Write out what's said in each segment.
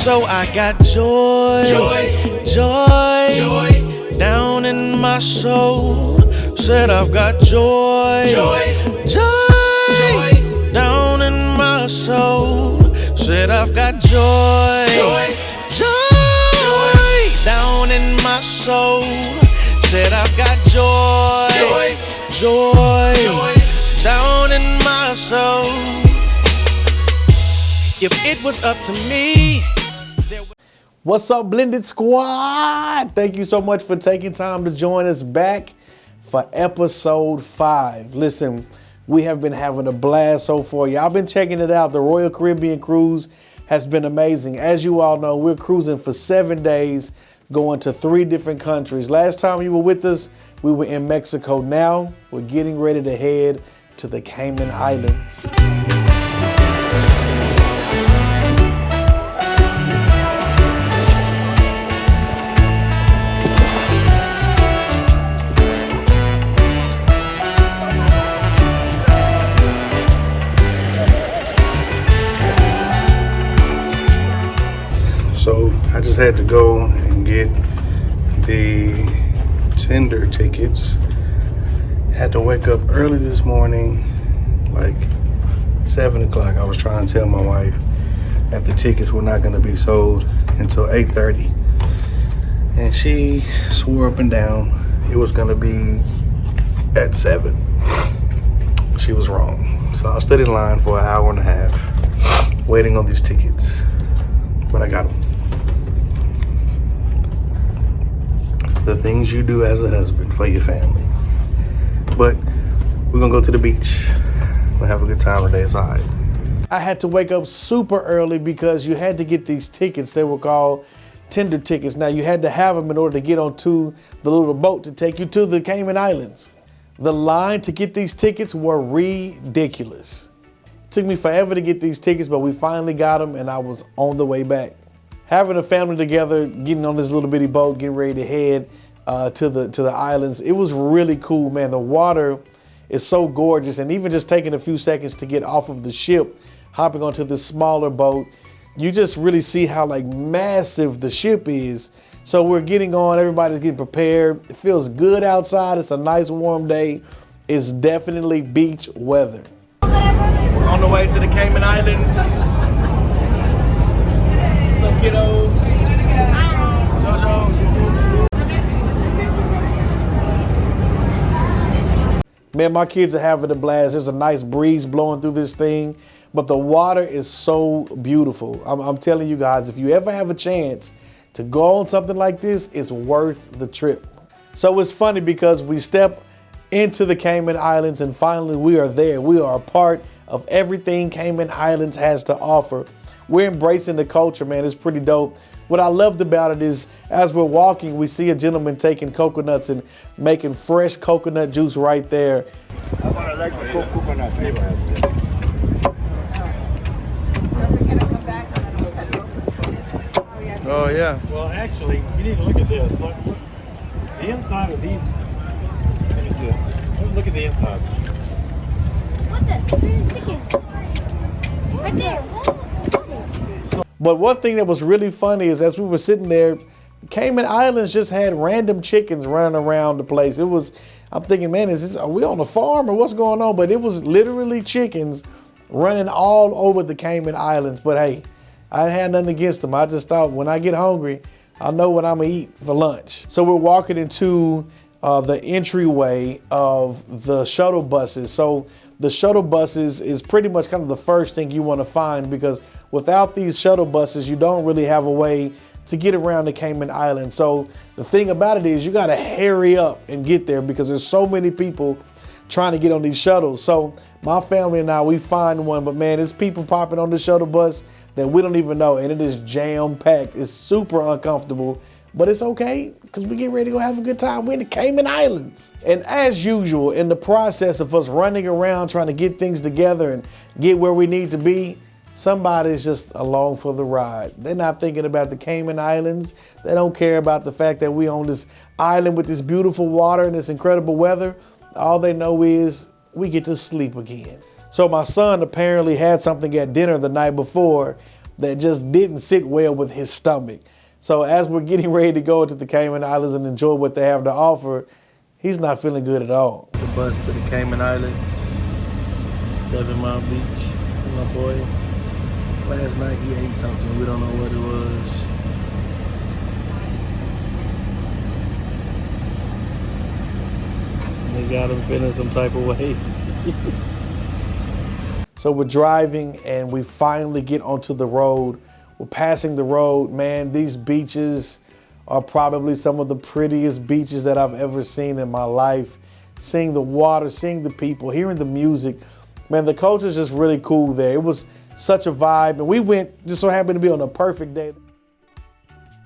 So I got joy, joy, down in my soul. Said I've got joy, joy, down in my soul. Said I've got joy, joy, down in my soul. Said I've got joy, joy, down in my soul. If it was up to me. What's up, Blended Squad? Thank you so much for taking time to join us back for episode 5. Listen, we have been having a blast so far. Y'all been checking it out. The Royal Caribbean cruise has been amazing. As you all know, we're cruising for 7 days, going to 3 different countries. Last time you were with us, we were in Mexico. Now we're getting ready to head to the Cayman Islands. So I just had to go and get the tender tickets. Had to wake up early this morning, like 7 o'clock. I was trying to tell my wife that the tickets were not going to be sold until 8:30. And she swore up and down it was going to be at 7. She was wrong. So I stood in line for an hour and a half waiting on these tickets. But I got them. The things you do as a husband for your family. But we're gonna go to the beach. We'll have a good time today. It's all right. I had to wake up super early because you had to get these tickets. They were called tender tickets. Now you had to have them in order to get onto the little boat to take you to the Cayman Islands. The line to get these tickets were ridiculous. It took me forever to get these tickets, but we finally got them and I was on the way back. Having a family together, getting on this little bitty boat, getting ready to head to the islands. It was really cool, man. The water is so gorgeous, and even just taking a few seconds to get off of the ship, hopping onto this smaller boat, you just really see how like massive the ship is. So we're getting on, everybody's getting prepared. It feels good outside. It's a nice warm day. It's definitely beach weather. We're on the way to the Cayman Islands. What's up, kiddos? JoJo. Man, my kids are having a blast. There's a nice breeze blowing through this thing, but the water is so beautiful. I'm telling you guys, if you ever have a chance to go on something like this, it's worth the trip. So it's funny because we step into the Cayman Islands and finally we are there. We are a part of everything Cayman Islands has to offer. We're embracing the culture, man. It's pretty dope. What I loved about it is as we're walking, we see a gentleman taking coconuts and making fresh coconut juice right there. I like the coconut flavor. Oh yeah. Well, actually, you need to look at this. Look, the inside of these. Let me see it. Look at the inside. What the? There's a chicken. Right there. But one thing that was really funny is as we were sitting there, Cayman Islands just had random chickens running around the place. I'm thinking, man, are we on a farm or what's going on? But it was literally chickens running all over the Cayman Islands. But hey, I had nothing against them. I just thought when I get hungry, I know what I'm gonna eat for lunch. So we're walking into the entryway of the shuttle buses. So the shuttle buses is pretty much kind of the first thing you want to find, because without these shuttle buses, you don't really have a way to get around the Cayman Islands. So the thing about it is you got to hurry up and get there because there's so many people trying to get on these shuttles. So my family and I, we find one, but man, there's people popping on the shuttle bus that we don't even know, and it is jam-packed. It's super uncomfortable, but it's okay because we get ready to go have a good time. We're in the Cayman Islands. And as usual, in the process of us running around trying to get things together and get where we need to be, somebody's just along for the ride. They're not thinking about the Cayman Islands. They don't care about the fact that we on this island with this beautiful water and this incredible weather. All they know is we get to sleep again. So my son apparently had something at dinner the night before that just didn't sit well with his stomach. So as we're getting ready to go to the Cayman Islands and enjoy what they have to offer, he's not feeling good at all. The bus to the Cayman Islands, 7 Mile Beach. My boy, last night he ate something. We don't know what it was. They got him feeling some type of way. So we're driving and we finally get onto the road. We're passing the road. Man, these beaches are probably some of the prettiest beaches that I've ever seen in my life. Seeing the water, seeing the people, hearing the music. Man, the culture's just really cool there. It was such a vibe. And we went, just so happened to be on a perfect day.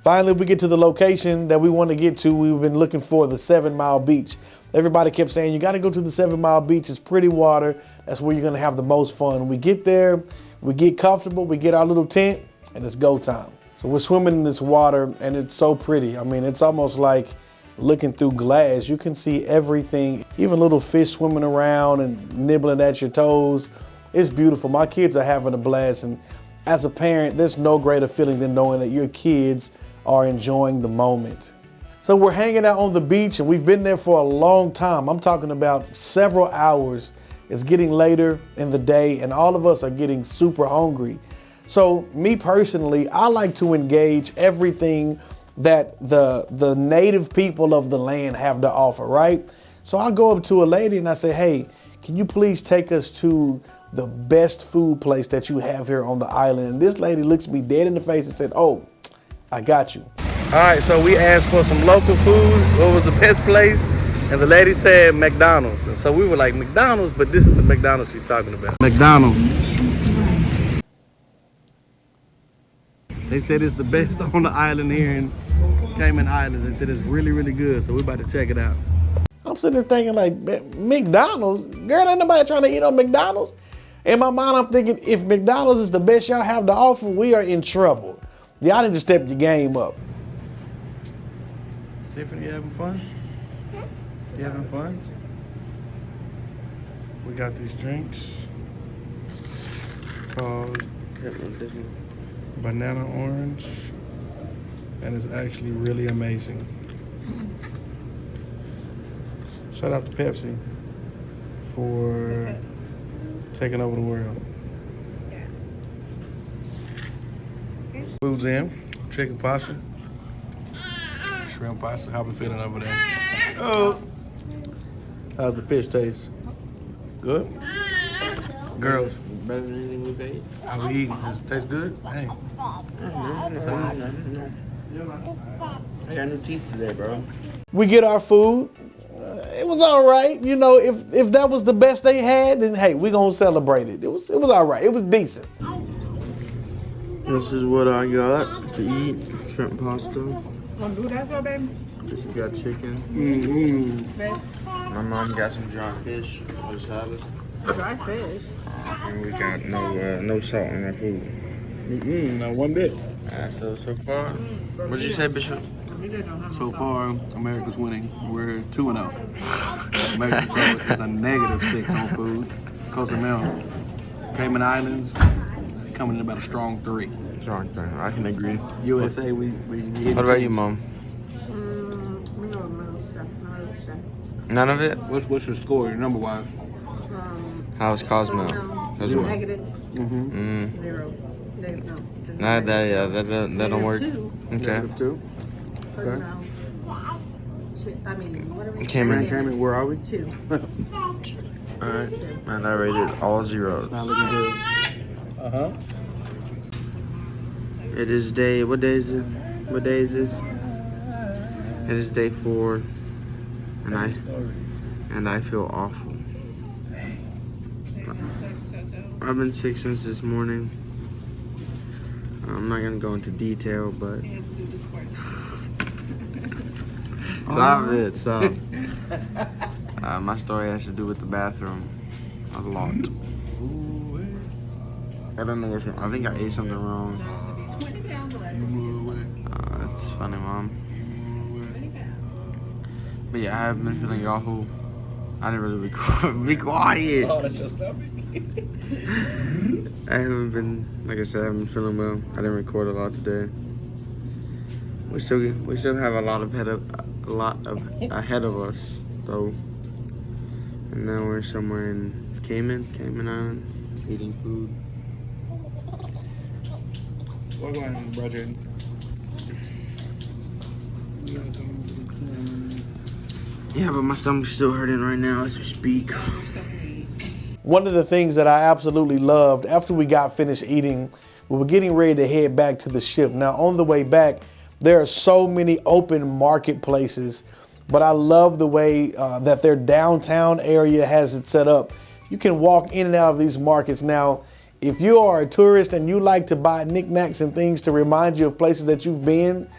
Finally, we get to the location that we want to get to. We've been looking for the 7 Mile Beach. Everybody kept saying, you got to go to the 7 Mile Beach. It's pretty water. That's where you're going to have the most fun. We get there, we get comfortable, we get our little tent, and it's go time. So we're swimming in this water, and it's so pretty. I mean, it's almost like looking through glass. You can see everything, even little fish swimming around and nibbling at your toes. It's beautiful. My kids are having a blast, and as a parent, there's no greater feeling than knowing that your kids are enjoying the moment. So we're hanging out on the beach, and we've been there for a long time. I'm talking about several hours. It's getting later in the day, and all of us are getting super hungry. So me personally, I like to engage everything that the native people of the land have to offer, right? So I go up to a lady and I say, hey, can you please take us to the best food place that you have here on the island? And this lady looks me dead in the face and said, oh, I got you. All right, so we asked for some local food. What was the best place? And the lady said McDonald's. And so we were like, McDonald's? But this is the McDonald's she's talking about. McDonald's. They said it's the best on the island here in Cayman Islands. They said it's really, really good. So we're about to check it out. I'm sitting there thinking like, McDonald's? Girl, ain't nobody trying to eat on McDonald's. In my mind, I'm thinking if McDonald's is the best y'all have to offer, we are in trouble. Y'all need to step your game up. Tiffany, you having fun? You having fun? We got these drinks called banana orange, and it's actually really amazing. Shout out to Pepsi for taking over the world. Food's in, chicken pasta, shrimp pasta. How we feeling over there? Oh, how's the fish taste? Good? Girls, Better than anything we've ate. how we eating? Does it taste good? Hey. I got new teeth today, bro. We get our food. It was all right. You know, if that was the best they had, then hey, we gonna celebrate it. It was all right. It was decent. This is what I got to eat. Shrimp pasta. Want to do that, baby? This got chicken. My mom got some dry fish for salad. Dry fish. And we got no salt in our food. Not one bit. So far, what did you say, Bishop? So far, America's winning. We're 2-0. America is a -6 on food. Cozumel, Cayman Islands, coming in about a strong 3. Strong thing. I can agree. USA, we hit What about teams. you, Mom? We know most stuff. None of the stuff. None of it? What's your score, your number wise? How's Cosmo? Negative. Mm. 0. Negative, no. Nah, that don't work. Two. Okay. -2. Okay. I mean, what are we? Cayman, where are we? 2. Alright. And I rated all zeros. Not looking good. Uh-huh. It is what day is it? What day is this? It is day 4. And I feel awful. I've been sick since this morning. I'm not gonna go into detail, but my story has to do with the bathroom a lot. I don't know what's wrong. I think I ate something wrong. It's funny, Mom. But yeah, I have been feeling awful. I didn't really record. Be quiet. Oh, that's your stomach. I haven't been, like I said, I haven't been feeling well. I didn't record a lot today. We still have a lot ahead of us, though. And now we're somewhere in Cayman Island, eating food. We're going, brother. Yeah, but my stomach's still hurting right now as we speak. One of the things that I absolutely loved, after we got finished eating, we were getting ready to head back to the ship. Now, on the way back, there are so many open marketplaces, but I love the way that their downtown area has it set up. You can walk in and out of these markets. Now, if you are a tourist and you like to buy knickknacks and things to remind you of places that you've been,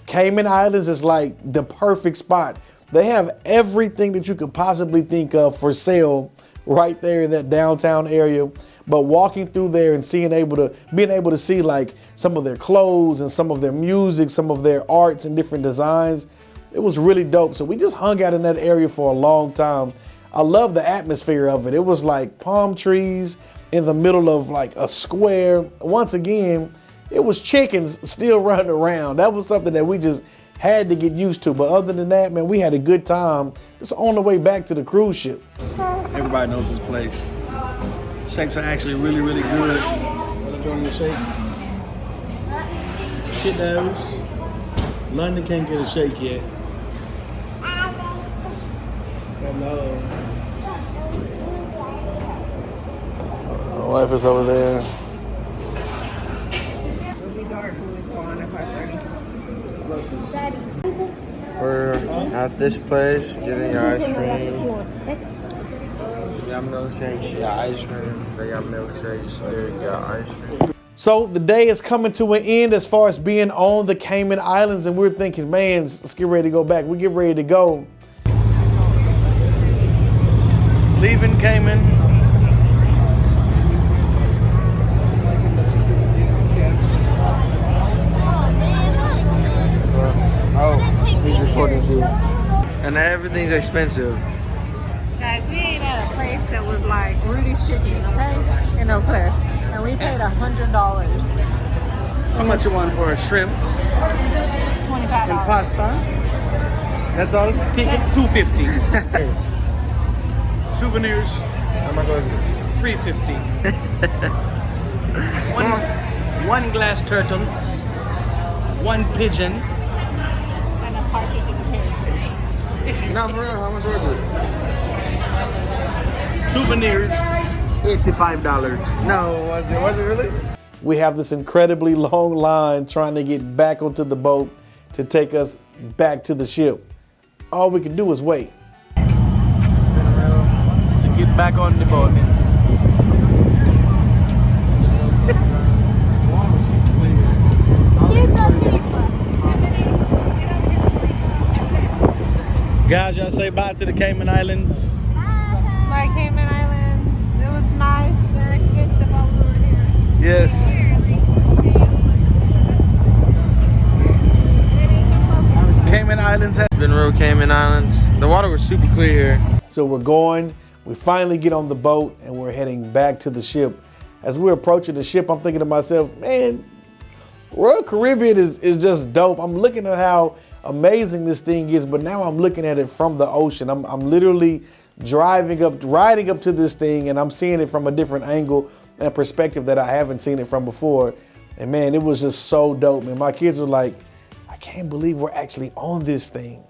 Cayman Islands is like the perfect spot. They have everything that you could possibly think of for sale right there in that downtown area. But walking through there and being able to see like some of their clothes and some of their music, some of their arts and different designs, it was really dope. So we just hung out in that area for a long time. I love the atmosphere of it. It was like palm trees in the middle of like a square. Once again, it was chickens still running around. That was something that we just had to get used to. But other than that, man, we had a good time. It's on the way back to the cruise ship. Everybody knows this place. Shakes are actually really, really good. Want to join your shake? Kiddos. London can't get a shake yet. Hello. My wife is over there. It'll be dark when we go on at 5:30. We're at this place getting ice cream. We got milkshakes, she got ice cream. They got milkshakes, they got ice cream. So the day is coming to an end as far as being on the Cayman Islands, and we're thinking, man, let's get ready to go back. We get ready to go. Leaving Cayman. Oh, he's recording too. And everything's expensive. Guys, we ate at a place that was like Rudy's Chicken, okay? In Eau Claire. And we paid $100. How much you want for a shrimp $25. and pasta? That's all. Ticket $250. Souvenirs How much was it? $350. one glass turtle, one pigeon. And a partridge in a pear tree. No, for real, how much was it? Souvenirs $85. No, was it really? We have this incredibly long line trying to get back onto the boat to take us back to the ship. All we can do is wait. To get back on the boat. Guys, y'all say bye to the Cayman Islands. Like Cayman Islands. It was nice and expensive while we were here. Yes. Cayman Islands has Been real Cayman Islands. The water was super clear here. So we're going, we finally get on the boat and we're heading back to the ship. As we're approaching the ship, I'm thinking to myself, man, Royal Caribbean is just dope. I'm looking at how amazing this thing is, but now I'm looking at it from the ocean. I'm literally riding up to this thing, and I'm seeing it from a different angle and perspective that I haven't seen it from before. And man, it was just so dope, man. My kids were like, I can't believe we're actually on this thing.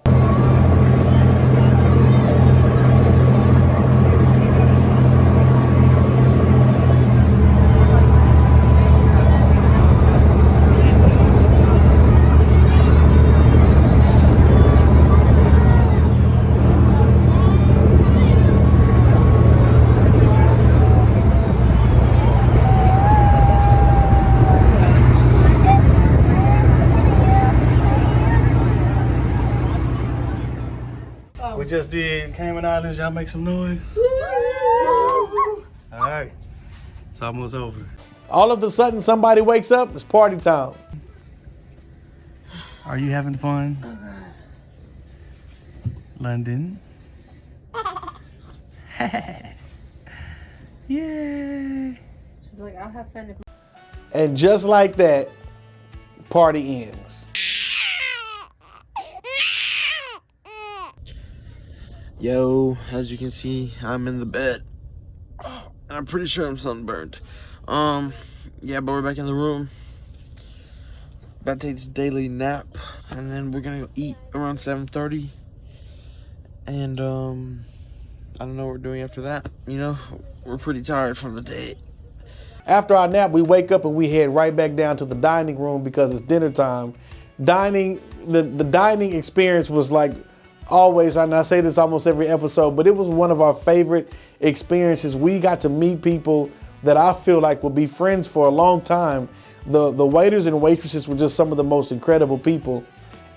We just did Cayman Islands. Y'all make some noise. All right. It's almost over. All of a sudden, somebody wakes up, it's party time. Are you having fun? London. Yay. She's like, I'll have fun. And just like that, party ends. Yo, as you can see, I'm in the bed. I'm pretty sure I'm sunburned. Yeah, but we're back in the room. About to take this daily nap, and then we're gonna go eat around 7:30. And I don't know what we're doing after that. You know, we're pretty tired from the day. After our nap, we wake up and we head right back down to the dining room because it's dinner time. The dining experience was like always, and I say this almost every episode, but it was one of our favorite experiences. We got to meet people that I feel like will be friends for a long time. The waiters and waitresses were just some of the most incredible people.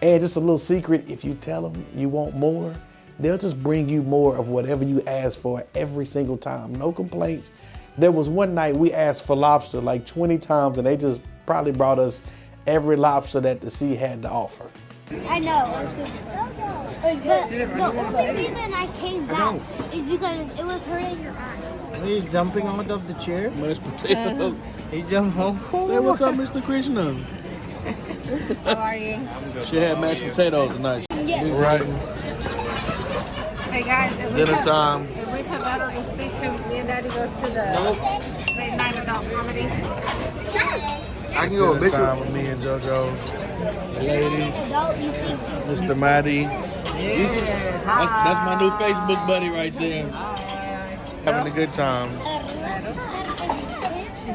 And just a little secret, if you tell them you want more, they'll just bring you more of whatever you ask for every single time. No complaints. There was one night we asked for lobster like 20 times, and they just probably brought us every lobster that the sea had to offer. I know. But the only reason I came back is because it was hurting your eye. Are you jumping out of the chair? Mashed potato. He jumped home. Say what's up, Mr. Krishna. How are you? She had mashed potatoes tonight. Yes. Right. Hey guys, Dinner time. If we come out on the 6th, me and Daddy go to the late night adult comedy. I can go with Dinner Bishop. time with me and JoJo. Ladies, Mr. Matty. That's my new Facebook buddy right there. Having a good time.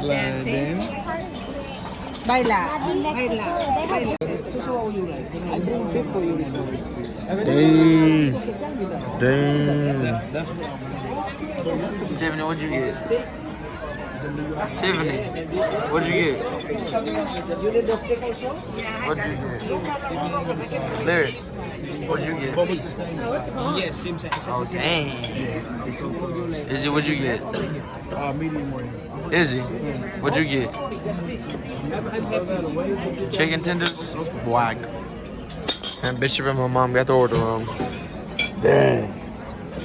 London. Baila, baila, baila. Dang. Tiffany, what'd you get? Tiffany, what'd you get? What'd you get? Lyric, what'd you get? Oh, dang. Izzy, what'd you get? Medium rare. Izzy, what'd you get? Chicken tenders? Black. And Bishop and my mom got the order wrong. Dang.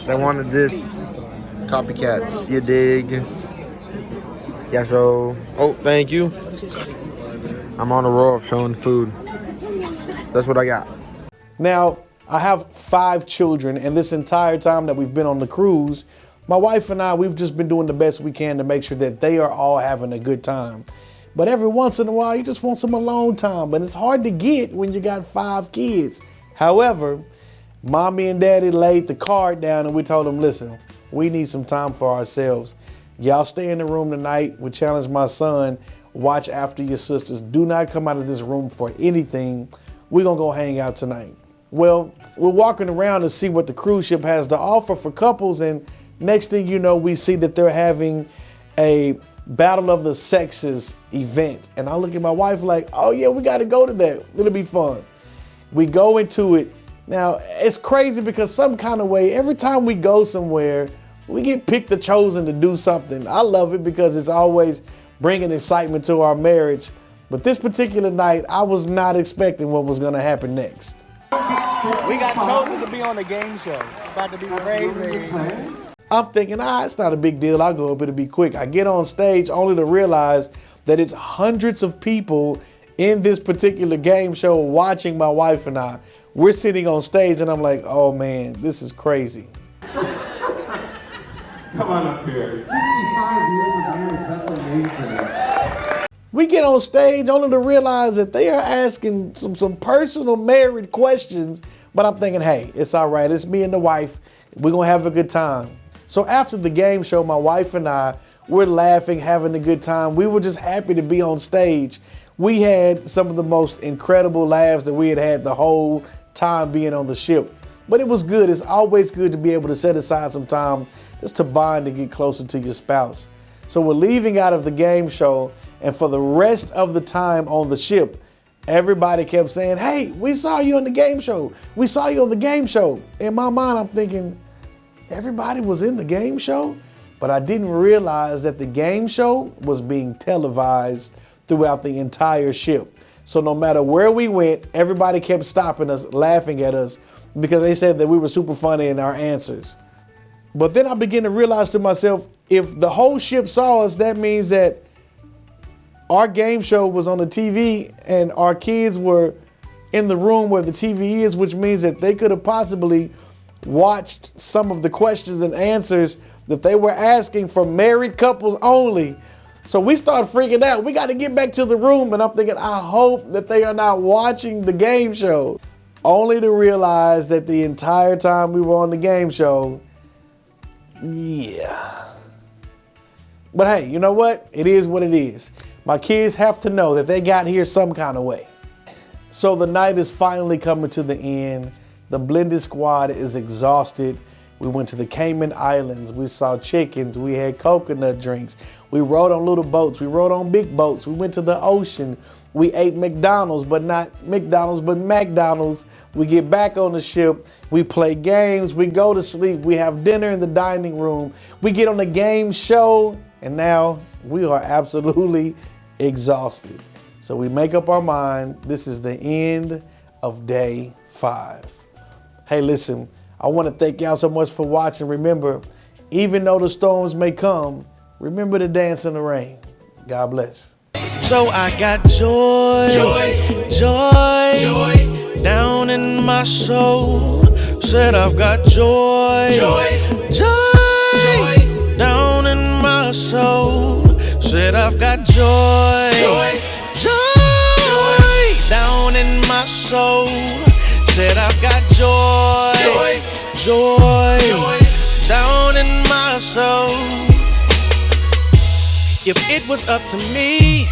They wanted this. Copycats, you dig? Yeah, so, oh, thank you. I'm on a roll of showing food. That's what I got. Now, I have 5 children, and this entire time that we've been on the cruise, my wife and I, we've just been doing the best we can to make sure that they are all having a good time. But every once in a while, you just want some alone time, but it's hard to get when you got 5 kids. However, Mommy and Daddy laid the card down and we told them, listen, we need some time for ourselves. Y'all stay in the room tonight. We challenged my son, watch after your sisters. Do not come out of this room for anything. We're gonna go hang out tonight. Well, we're walking around to see what the cruise ship has to offer for couples, and next thing you know, we see that they're having a Battle of the Sexes event. And I look at my wife like, oh yeah, we gotta go to that. It'll be fun. We go into it. Now, it's crazy because some kind of way, every time we go somewhere, we get picked or chosen to do something. I love it because it's always bringing excitement to our marriage. But this particular night, I was not expecting what was gonna happen next. We got chosen to be on the game show. It's about to be crazy. I'm thinking, it's not a big deal. I'll go up, it'll be quick. I get on stage only to realize that it's hundreds of people in this particular game show watching my wife and I. We're sitting on stage and I'm like, oh man, this is crazy. Come on up here. 55 years of marriage, that's amazing. We get on stage only to realize that they are asking some personal married questions, but I'm thinking, hey, it's all right. It's me and the wife. We're gonna have a good time. So after the game show, my wife and I, we're laughing, having a good time. We were just happy to be on stage. We had some of the most incredible laughs that we had the whole time being on the ship. But it was good. It's always good to be able to set aside some time just to bond and get closer to your spouse. So we're leaving out of the game show, and for the rest of the time on the ship, everybody kept saying, hey, we saw you on the game show. We saw you on the game show. In my mind, I'm thinking, everybody was in the game show? But I didn't realize that the game show was being televised throughout the entire ship. So no matter where we went, everybody kept stopping us, laughing at us, because they said that we were super funny in our answers. But then I began to realize to myself, if the whole ship saw us, that means that our game show was on the TV and our kids were in the room where the TV is, which means that they could have possibly watched some of the questions and answers that they were asking from married couples only. So we started freaking out. We got to get back to the room. And I'm thinking, I hope that they are not watching the game show. Only to realize that the entire time we were on the game show, yeah. But hey, you know what? It is what it is. My kids have to know that they got here some kind of way. So the night is finally coming to the end. The blended squad is exhausted. We went to the Cayman Islands. We saw chickens. We had coconut drinks. We rode on little boats. We rode on big boats. We went to the ocean. We ate McDonald's, but not McDonald's, but McDonald's. We get back on the ship. We play games. We go to sleep. We have dinner in the dining room. We get on the game show. And now we are absolutely exhausted. So we make up our mind. This is the end of day 5. Hey, listen, I want to thank y'all so much for watching. Remember, even though the storms may come, remember to dance in the rain. God bless. So I got joy, joy, down in my soul. Said I've got joy, joy, down in my soul. Said I've got joy, joy, down in my soul. Said I've got joy, joy, down in my soul. If it was up to me,